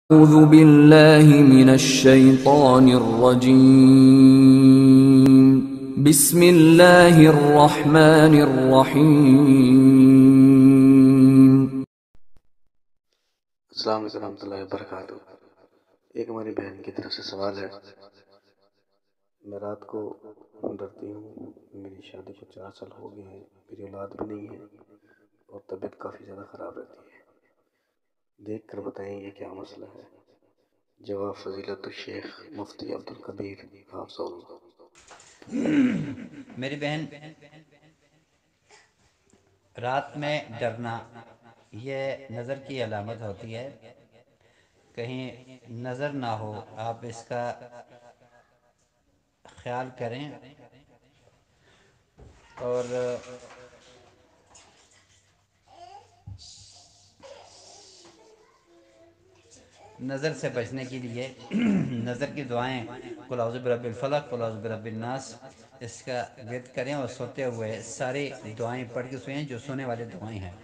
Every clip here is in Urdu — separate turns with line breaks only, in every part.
أعوذ بالله من الشيطان الرجيم بسم الله الرحمن الرحيم
السلام علیکم ورحمۃ اللہ وبرکاتہ۔ ایک ہماری بہن کی طرف سے سوال ہے۔ میں رات کو ڈرتی ہوں، میری شادی کو 4 سال ہو گئے ہیں، میری اولاد بھی نہیں ہے اور طبیعت کافی زیادہ خراب رہتی ہے۔ دیکھ کر بتائیں یہ کیا مسئلہ ہے؟ جواب فضیلت الشیخ مفتی عبدالکبیر حافظ اللہ۔
میری بہن، رات میں ڈرنا یہ نظر کی علامت ہوتی ہے۔ کہیں نظر نہ ہو، آپ اس کا خیال کریں اور نظر سے بچنے کے لیے نظر کی دعائیں قل اعوذ برب الفلق، قل اعوذ برب الناس، اس کا ورد کریں اور سوتے ہوئے ساری دعائیں پڑھ کے سوئیں جو سونے والے دعائیں ہیں۔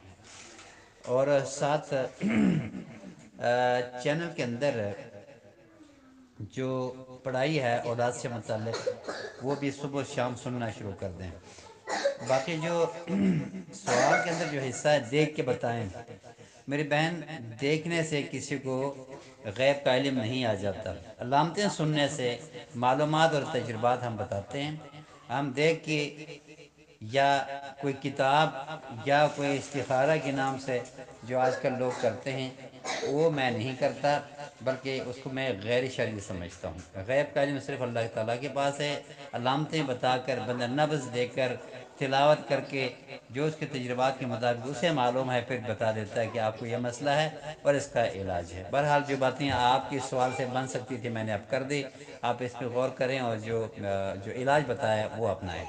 اور ساتھ چینل کے اندر جو پڑھائی ہے اولاد سے متعلق وہ بھی صبح و شام سننا شروع کر دیں۔ باقی جو سوال کے اندر جو حصہ ہے دیکھ کے بتائیں، میری بہن، دیکھنے سے کسی کو غیب کا علم نہیں آ جاتا۔ علامتیں سننے سے معلومات اور تجربات ہم بتاتے ہیں۔ ہم دیکھ کے یا کوئی کتاب یا کوئی استخارہ کے نام سے جو آج کل لوگ کرتے ہیں وہ میں نہیں کرتا، بلکہ اس کو میں غیر شرعی سمجھتا ہوں۔ غیب کا علم صرف اللہ تعالیٰ کے پاس ہے۔ علامتیں بتا کر، بندہ نبض دے کر، تلاوت کر کے جو اس کے تجربات کے مطابق اسے معلوم ہے پھر بتا دیتا ہے کہ آپ کو یہ مسئلہ ہے اور اس کا علاج ہے۔ بہرحال جو باتیں آپ کے سوال سے بن سکتی تھی میں نے اب کر دی، آپ اس پہ غور کریں اور جو علاج بتایا وہ اپنائیں۔